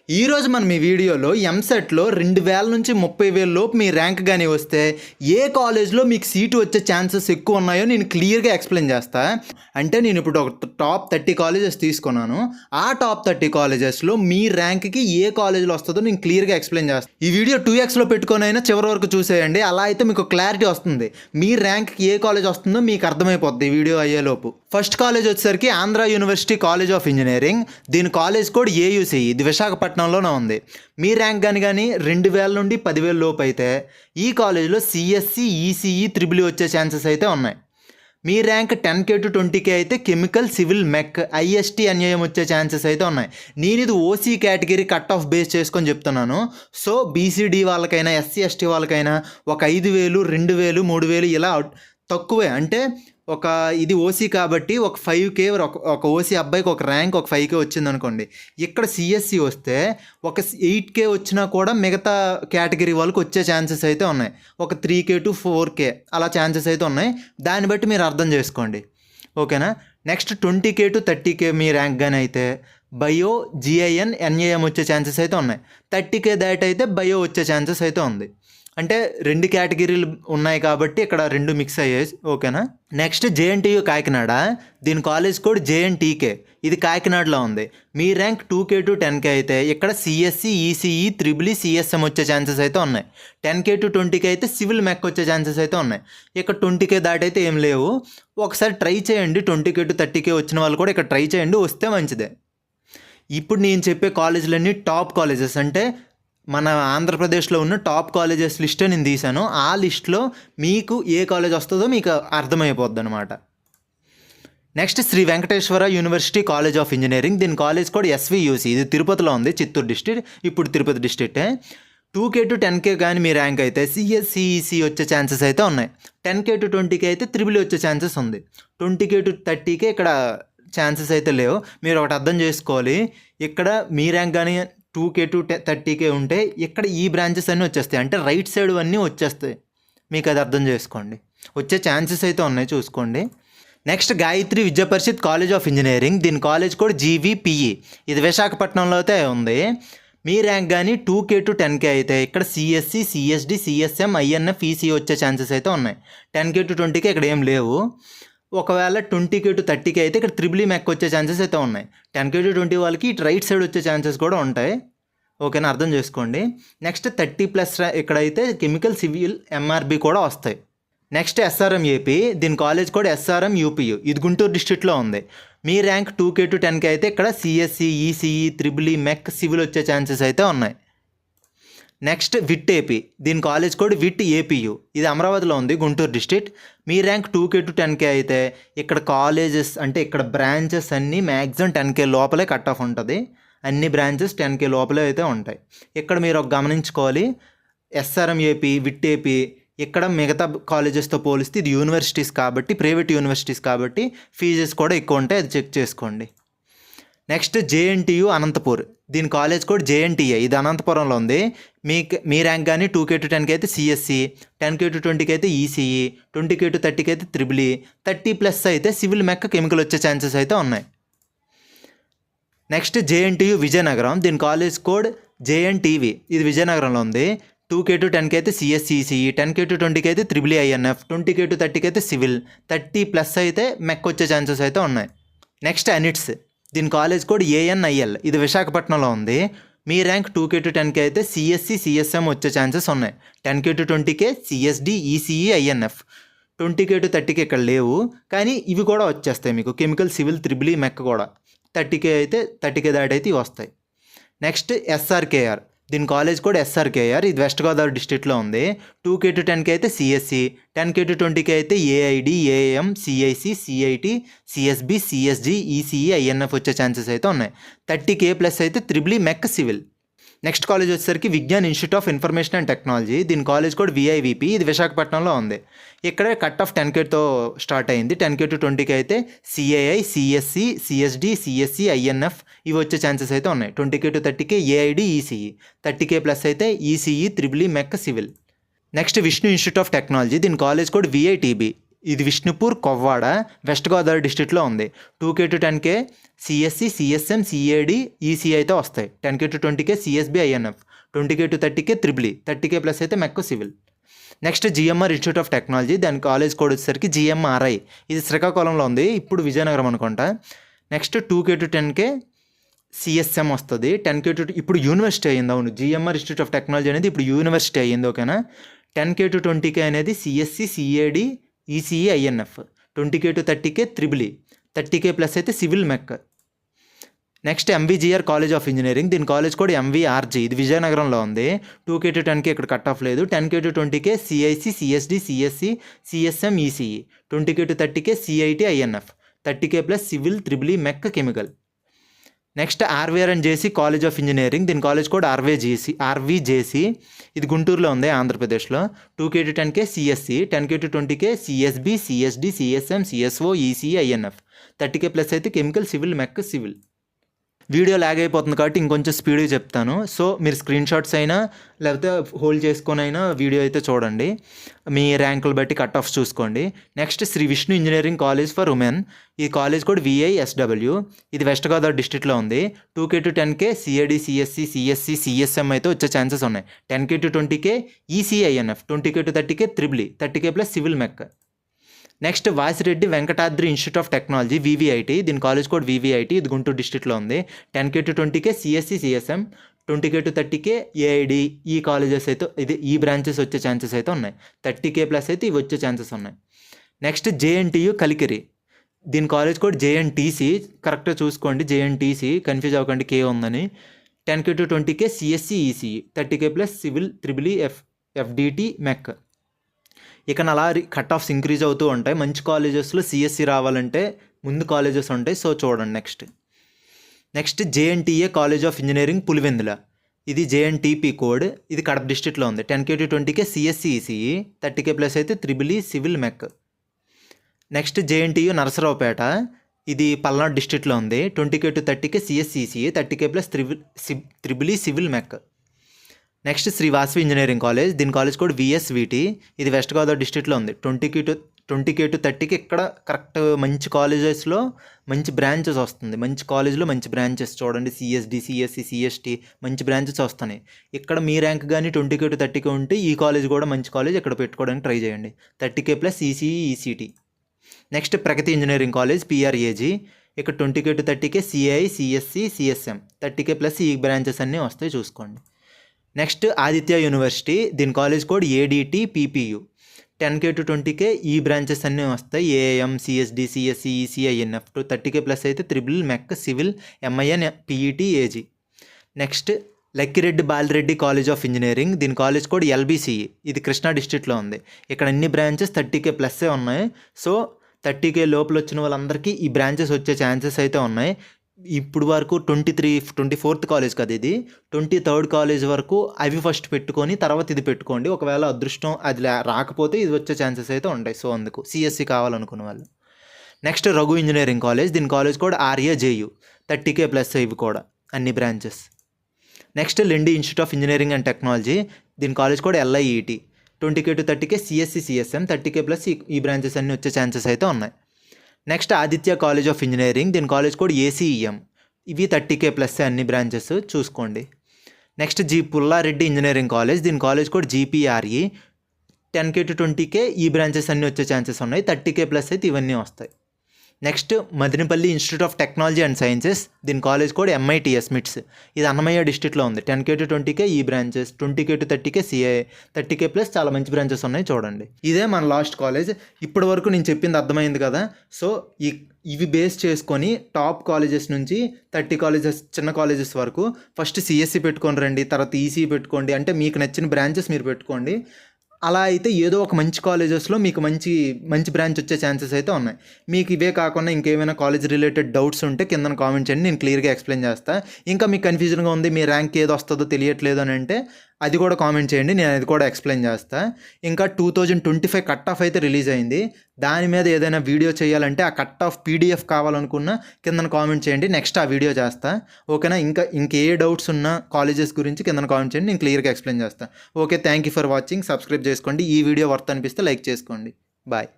ఈరోజు మనం ఈ వీడియోలో ఎంసెట్లో 2000 నుంచి 30,000 లోపు మీ ర్యాంక్ కానీ వస్తే ఏ కాలేజ్లో మీకు సీటు వచ్చే ఛాన్సెస్ ఎక్కువ ఉన్నాయో నేను క్లియర్గా ఎక్స్ప్లెయిన్ చేస్తా. అంటే నేను ఇప్పుడు ఒక టాప్ 30 కాలేజెస్ తీసుకున్నాను. ఆ టాప్ 30 కాలేజెస్లో మీ ర్యాంక్కి ఏ కాలేజ్లో వస్తుందో నేను క్లియర్గా ఎక్స్ప్లెయిన్ చేస్తాను. ఈ వీడియో 2xలో పెట్టుకొని అయినా చివరి వరకు చూసేయండి. అలా అయితే మీకు క్లారిటీ వస్తుంది. మీ ర్యాంక్కి ఏ కాలేజ్ వస్తుందో మీకు అర్థమైపోద్ది ఈ వీడియో అయ్యేలోపు. ఫస్ట్ కాలేజ్ వచ్చేసరికి Andhra university college of engineering. దీని కాలేజ్ కోడ్ ఏయూసీ. ఇది విశాఖపట్నంలోనే ఉంది. మీ ర్యాంక్ కానీ 2000 నుండి 10,000 లోపు అయితే ఈ కాలేజ్లో సిఎస్సి, ఈసీఈ, త్రిబుల్ వచ్చే ఛాన్సెస్ అయితే ఉన్నాయి. మీ ర్యాంక్ 10K to 20K అయితే కెమికల్, సివిల్, మెక్, ఐఎస్టీ, ఎన్ఐఎం వచ్చే ఛాన్సెస్ అయితే ఉన్నాయి. నేను ఇది OC category cut off base చేసుకొని చెప్తున్నాను. సో బీసీడీ వాళ్ళకైనా, ఎస్సీ, ఎస్టీ వాళ్ళకైనా ఒక 5,000, 2,000, 3,000 ఇలా తక్కువే. అంటే ఒక ఇది ఓసీ కాబట్టి ఒక 5K ఒక ఓసీ అబ్బాయికి ఒక ర్యాంక్ ఒక 5K వచ్చింది అనుకోండి. ఇక్కడ సిఎస్సి వస్తే ఒక 8K వచ్చినా కూడా మిగతా కేటగిరీ వాళ్ళకి వచ్చే ఛాన్సెస్ అయితే ఉన్నాయి. ఒక 3K to 4K అలా ఛాన్సెస్ అయితే ఉన్నాయి. దాన్ని బట్టి మీరు అర్థం చేసుకోండి. ఓకేనా. Next 20K to 30K me rank కానీ అయితే బయో, జిఐఎన్, ఎన్ఏఎం వచ్చే ఛాన్సెస్ అయితే ఉన్నాయి. 30K దాట్ అయితే బయో వచ్చే ఛాన్సెస్ అయితే ఉంది. అంటే 2 కేటగిరీలు ఉన్నాయి కాబట్టి ఇక్కడ 2 మిక్స్ అయ్యాయి. ఓకేనా. Next JNTU Kakinada. దీని కాలేజ్ కోడ్ జేఎన్టీకే. ఇది కాకినాడలో ఉంది. మీ ర్యాంక్ 2K to 10K అయితే ఇక్కడ సిఎస్సి, ఈసీఈ, త్రిబుల్, సిఎస్ఎం వచ్చే ఛాన్సెస్ అయితే ఉన్నాయి. 10K to 20K అయితే సివిల్, మెక్ వచ్చే ఛాన్సెస్ అయితే ఉన్నాయి. ఇక్కడ 20K దాటైతే ఏం లేవు. ఒకసారి ట్రై చేయండి. 20K to 30K వచ్చిన వాళ్ళు కూడా ఇక్కడ ట్రై చేయండి, వస్తే మంచిదే. ఇప్పుడు నేను చెప్పే కాలేజీలన్నీ టాప్ కాలేజెస్. అంటే మన ఆంధ్రప్రదేశ్లో ఉన్న టాప్ కాలేజెస్ లిస్టే నేను తీశాను. ఆ లిస్ట్లో మీకు ఏ కాలేజ్ వస్తుందో మీకు అర్థమైపోద్ది అనమాట. Next Sri Venkateswara university college of engineering. దీని కాలేజ్ కూడా ఎస్వియూసి. ఇది తిరుపతిలో ఉంది, చిత్తూరు డిస్ట్రిక్ట్. ఇప్పుడు తిరుపతి డిస్ట్రిక్టే. 2K to 10K కానీ మీ ర్యాంక్ అయితే సిఎస్సిఈసి వచ్చే ఛాన్సెస్ అయితే ఉన్నాయి. 10K to 20K అయితే త్రిబుల్ వచ్చే ఛాన్సెస్ ఉంది. 20K to 30K ఇక్కడ ఛాన్సెస్ అయితే లేవు. మీరు ఒకటి అర్థం చేసుకోవాలి. ఇక్కడ మీ ర్యాంక్ కానీ 2K to 30K ఉంటే ఇక్కడ ఈ బ్రాంచెస్ అన్నీ వచ్చేస్తాయి. అంటే రైట్ సైడ్ అన్నీ వచ్చేస్తాయి. మీకు అది అర్థం చేసుకోండి. వచ్చే ఛాన్సెస్ అయితే ఉన్నాయి, చూసుకోండి. నెక్స్ట్ గాయత్రి విద్యా పరిషత్ కాలేజ్ ఆఫ్ ఇంజనీరింగ్. దీని కాలేజ్ కూడా జీవీపీఈ. ఇది విశాఖపట్నంలో అయితే ఉంది. మీ ర్యాంక్ కానీ 2K to 10K అయితే ఇక్కడ CSC, CSD, CSM, INF, EC వచ్చే ఛాన్సెస్ అయితే ఉన్నాయి. 10K to 20K ఇక్కడ ఏం లేవు. ఒకవేళ 20K to 30K అయితే ఇక్కడ త్రిబుల్, మెక్ వచ్చే ఛాన్సెస్ అయితే ఉన్నాయి. 10K to 20 వాళ్ళకి రైట్ సైడ్ వచ్చే ఛాన్సెస్ కూడా ఉంటాయి. ఓకేనా, అర్థం చేసుకోండి. నెక్స్ట్ 30+ ఇక్కడైతే కెమికల్, సివిల్, ఎంఆర్బి కూడా వస్తాయి. Next SRM AP. దీని కాలేజ్ కూడా ఎస్ఆర్ఎం యూపీయూ. ఇది గుంటూరు డిస్ట్రిక్ట్లో ఉంది. మీ ర్యాంక్ 2K to 10K అయితే ఇక్కడ CSC, ECE, triple, mech, civil వచ్చే ఛాన్సెస్ అయితే ఉన్నాయి. Next VIT AP. దీని కాలేజ్ కోడ్ విట్ ఏపీయూ. ఇది అమరావతిలో ఉంది, గుంటూరు డిస్ట్రిక్ట్. మీ ర్యాంక్ 2K to 10K అయితే ఇక్కడ కాలేజెస్ అంటే ఇక్కడ బ్రాంచెస్ అన్నీ మ్యాక్సిమం 10K లోపలే కట్ ఆఫ్ ఉంటుంది. అన్ని బ్రాంచెస్ 10K లోపలే అయితే ఉంటాయి. ఇక్కడ మీరు ఒక గమనించుకోవాలి. ఎస్ఆర్ఎం ఏపీ, విట్ ఏపీ ఇక్కడ మిగతా కాలేజెస్తో పోలిస్తే ఇది యూనివర్సిటీస్ కాబట్టి, ప్రైవేట్ యూనివర్సిటీస్ కాబట్టి ఫీజెస్ కూడా ఎక్కువ ఉంటాయి. అది చెక్ చేసుకోండి. Next JNTU Anantapur. దీని కాలేజ్ కోడ్ జేఎన్టీఏ. ఇది అనంతపురంలో ఉంది. మీ ర్యాంక్ కానీ 2K to 10K అయితే సిఎస్సి, 10K to 20K అయితే ఈసీఈ, 20K to 30K అయితే త్రిబుల్, 30+ అయితే సివిల్, మెక్, కెమికల్ వచ్చే ఛాన్సెస్ అయితే ఉన్నాయి. Next JNTU Vizianagaram. దీని కాలేజ్ కోడ్ జేఎన్టీవీ. ఇది విజయనగరంలో ఉంది. 2K to 10K అయితే CSC, ECE, 10K to 20K అయితే triple, INF, 20K to 30K అయితే సివిల్, 30+ అయితే మెక్ వచ్చే ఛాన్సెస్ అయితే ఉన్నాయి. నెక్స్ట్ అనిట్స్. దీని కాలేజ్ కోడ్ ఏఎన్ఐఎల్. ఇది విశాఖపట్నంలో ఉంది. మీ ర్యాంక్ 2K to 10K అయితే సిఎస్సి, సిఎస్ఎం వచ్చే ఛాన్సెస్ ఉన్నాయి. 10K to 20K CSD, ECE, INF. 20K to 30K ఇక్కడ లేవు, కానీ ఇవి కూడా వచ్చేస్తాయి మీకు. కెమికల్, సివిల్, త్రిబుల్, మెక్ కూడా 30K అయితే 30K దాటైతే ఇవి వస్తాయి. Next SRKR. దీని కాలేజ్ కూడా ఎస్ఆర్కేఆర్. ఇది వెస్ట్ గోదావరి డిస్ట్రిక్ట్లో ఉంది. 2K to 10K అయితే సిఎస్సి, 10K to 20K అయితే AID, AM, CIC, CIT, CSB, CSG, ECE, INF వచ్చే ఛాన్సెస్ అయితే ఉన్నాయి. 30K+ అయితే triple, mech, civil. Next college వచ్చేసరికి Vignan institute of information and technology. దీని కాలేజ్ కూడా విఐవిపి. ఇది విశాఖపట్నంలో ఉంది. ఇక్కడ కట్ ఆఫ్ 10Kతో స్టార్ట్ అయింది. 10K to 20K అయితే CII, CSC, CSD, CSC, INF ఇవి వచ్చే ఛాన్సెస్ అయితే ఉన్నాయి. 20K to 30K AID, ECE, 30K+ అయితే ECE, triple, mech, civil. Next Vishnu institute of technology. దీని కాలేజ్ కోడ్ విఐటిబి. ఇది విష్ణుపూర్, కొవ్వాడ, వెస్ట్ గోదావరి డిస్ట్రిక్ట్లో ఉంది. 2K to 10K CSC, CSM, CAD, ECI అయితే వస్తాయి. 10K to 20K CSB, INF. 20K to 30K triple E, 30K plus అయితే mech civil. Next GMR institute of technology, దాని college code వచ్చేసరికి GMRI. ఇది శ్రీకాకుళంలో ఉంది, ఇప్పుడు విజయనగరం అనుకుంటా. Next 2K to 10K CSM వస్తుంది. 10K to ఇప్పుడు యూనివర్సిటీ అయ్యింది. అవును, జిఎంఆర్ ఇన్స్టిట్యూట్ ఆఫ్ టెక్నాలజీ అనేది ఇప్పుడు యూనివర్సిటీ అయ్యింది. ఓకేనా. 10K to 20K అనేది CSC, CAD, ECE, INF. 20K to 30K triple E, 30K plus అయితే civil, mech. Next MVGR college of engineering, దీని కాలేజ్ కూడా ఎంవిఆర్జీ, ఇది విజయనగరంలో ఉంది. 2K to 10K ఇక్కడ కట్ ఆఫ్ లేదు. 10K to 20K CIC, CSD, CSC, CSM, ECE. 20K to 30K CIT, INF. 30K plus civil, triple E, mech, chemical. Next RVR and JC college of engineering, దీని college కూడా RVJC, ఇది గుంటూరులో ఉంది, ఆంధ్రప్రదేశ్లో. 2K to 10K CSC, 10K to 20K CSB, CSD, CSM, CSO, ECE, INF. 30K plus అయితే chemical, civil, mech, civil. Video lag అయిపోతుంది కాబట్టి ఇంకొంచెం స్పీడ్గా చెప్తాను. సో మీరు స్క్రీన్ షాట్స్ అయినా లేకపోతే హోల్డ్ చేసుకొని అయినా వీడియో అయితే చూడండి, మీ ర్యాంకులు బట్టి కట్ ఆఫ్స్ చూసుకోండి. Next Sri Vishnu engineering college for women, ఈ కాలేజ్ కూడా విఐఎస్డబ్ల్యూ, ఇది వెస్ట్ గోదావరి డిస్ట్రిక్ట్లో ఉంది. 2K to 10K CAD, CSC, CSC, CSM అయితే వచ్చే ఛాన్సెస్ ఉన్నాయి. 10K to 20K ఈసీఐఎన్ఎఫ్. 20K to 30K triple E, 30K plus civil, mech. Next Vasireddy Venkatadri institute of technology, VVIT, దీని college code VVIT, ఇది గుంటూరు డిస్ట్రిక్ట్లో ఉంది. 10K to 20K CSC, CSM. 20K to 30K AID, ఈ colleges అయితే ఈ branches వచ్చే chances అయితే ఉన్నాయి. 30K ప్లస్ అయితే ఇవి వచ్చే ఛాన్సెస్ ఉన్నాయి. నెక్స్ట్ జేఎన్టీయు కలికిరి, దీని కాలేజ్ కోడ్ జేఎన్టీసీ, కరెక్ట్గా చూసుకోండి, జేఎన్టీసీ, కన్ఫ్యూజ్ అవ్వకండి కే ఉందని. 10K to 20K CSC, ECE. 30K plus civil, triple E, FDT, మెక్. ఇక అలా కట్ ఆఫ్స్ ఇంక్రీజ్ అవుతూ ఉంటాయి. మంచి కాలేజెస్లో సిఎస్సి రావాలంటే ముందు కాలేజెస్ ఉంటాయి, సో చూడండి. Next JNTA college of engineering Pulivendula, ఇది జేఎన్టీపీ కోడ్, ఇది కడప డిస్ట్రిక్ట్లో ఉంది. 10K to 20K CSC, ECE. 30K plus అయితే triple E, civil, mech. Next JNTU Narasaraopet, ఇది పల్నాడు డిస్ట్రిక్ట్లో ఉంది. 20K to 30K CSC, ECE. 30K plus triple E, civil, mech. Next Sri Vasavi engineering college, దీని college కూడా విఎస్విటి, ఇది వెస్ట్ గోదావరి డిస్ట్రిక్ట్లో ఉంది. 20K to 30K ఇక్కడ కరెక్ట్ మంచి కాలేజెస్లో మంచి బ్రాంచెస్ వస్తుంది. మంచి కాలేజ్లో మంచి బ్రాంచెస్ చూడండి, సిఎస్డి, సిఎస్సి, సిఎస్టీ, మంచి బ్రాంచెస్ వస్తున్నాయి. ఇక్కడ మీ ర్యాంక్ కానీ 20K to 30K ఉంటే ఈ కాలేజ్ కూడా మంచి కాలేజ్, ఇక్కడ పెట్టుకోవడానికి ట్రై చేయండి. 30K plus ECE, ECT. Next Pragati engineering college, PRAG, ఇక్కడ 20K to 30K CI, CSC, CSM. 30K plus ఈ బ్రాంచెస్ అన్నీ వస్తాయి, చూసుకోండి. నెక్స్ట్ ఆదిత్య యూనివర్సిటీ, దీని college code ADT, PPU. 10K to 20K ఈ బ్రాంచెస్ అన్నీ వస్తాయి. AM, CSD, CSC, ECINF. 30K plus అయితే triple, mech, civil, MIN, PET, AG. Next Lakkireddy Balireddy college of engineering, దీని కాలేజ్ కోడ్ ఎల్బీసీఈ, ఇది కృష్ణా డిస్ట్రిక్ట్లో ఉంది. ఇక్కడ అన్ని బ్రాంచెస్ 30K ప్లస్సే ఉన్నాయి. సో 30K లోపల వచ్చిన వాళ్ళందరికీ ఈ బ్రాంచెస్ వచ్చే ఛాన్సెస్ అయితే ఉన్నాయి. ఇప్పుడు వరకు 24th కాలేజ్ కదా ఇది, 23rd కాలేజ్ వరకు అవి ఫస్ట్ పెట్టుకొని తర్వాత ఇది పెట్టుకోండి. ఒకవేళ అదృష్టం అది రాకపోతే ఇది వచ్చే ఛాన్సెస్ అయితే ఉంటాయి. సో అందుకు సిఎస్సి కావాలనుకున్న వాళ్ళు. నెక్స్ట్ రఘు ఇంజనీరింగ్ కాలేజ్, దీని కాలేజ్ కూడా ఆర్ఏజేయు. 30K ప్లస్ ఇవి కూడా అన్ని branches. Next Lendi institute of engineering and technology, దీని కాలేజ్ కూడా LIET. 20K to 30K CSC, CSM. 30K plus ఈ బ్రాంచెస్ అన్నీ వచ్చే ఛాన్సెస్ అయితే ఉన్నాయి. Next Aditya college of engineering, దీని కాలేజ్ కోడ్ ఏసీఈఎం, ఇవి 30K ప్లస్ అన్ని బ్రాంచెస్, చూసుకోండి. నెక్స్ట్ పుల్లారెడ్డి ఇంజనీరింగ్ కాలేజ్, దీని college code GPRE. 10K to 20K ఈ బ్రాంచెస్ అన్నీ వచ్చే ఛాన్సెస్ ఉన్నాయి. 30K ప్లస్ అయితే ఇవన్నీ వస్తాయి. Next Madanapalle institute of technology and sciences, దీని కాలేజ్ కోడ్ ఎంఐటిఎస్ మిట్స్, ఇది అన్నమయ్య డిస్ట్రిక్ట్లో ఉంది. 10K to 20K ఈ branches. 20K to 30K CI. 30K plus చాలా మంచి బ్రాంచెస్ ఉన్నాయి, చూడండి. ఇదే మన లాస్ట్ కాలేజ్. ఇప్పటి వరకు నేను చెప్పింది అర్థమైంది కదా. సో ఇవి బేస్ చేసుకొని టాప్ కాలేజెస్ నుంచి 30 కాలేజెస్, చిన్న కాలేజెస్ వరకు ఫస్ట్ సిఎస్సి పెట్టుకొని రండి, తర్వాత ఈసీ పెట్టుకోండి, అంటే మీకు నచ్చిన బ్రాంచెస్ మీరు పెట్టుకోండి. అలా అయితే ఏదో ఒక మంచి కాలేజెస్లో మీకు మంచి బ్రాంచ్ వచ్చే ఛాన్సెస్ అయితే ఉన్నాయి. మీకు ఇవే కాకుండా ఇంకేమైనా కాలేజ్ రిలేటెడ్ డౌట్స్ ఉంటే కింద కామెంట్ చేయండి, నేను క్లియర్గా ఎక్స్ప్లెయిన్ చేస్తాను. ఇంకా మీకు కన్ఫ్యూజన్గా ఉంది, మీ ర్యాంక్ ఏదో వస్తుందో తెలియట్లేదు అని అంటే అది కూడా కామెంట్ చేయండి, నేను అది కూడా ఎక్స్ప్లెయిన్ చేస్తాను. ఇంకా 2025 కట్ ఆఫ్ అయితే రిలీజ్ అయింది. దాని మీద ఏదైనా వీడియో చేయాలంటే ఆ కట్ ఆఫ్ పీడిఎఫ్ కావాలనుకున్నా కింద కామెంట్ చేయండి, నెక్స్ట్ ఆ వీడియో చేస్తాను. ఓకేనా. ఇంకే డౌట్స్ ఉన్నా కాలేజెస్ గురించి కింద కామెంట్ చేయండి, నేను క్లియర్గా ఎక్స్ప్లెయిన్ చేస్తాను. Okay, thank you for watching. Subscribe చేసుకోండి. ఈ వీడియో వర్త్ అనిపిస్తే లైక్ చేసుకోండి. బాయ్.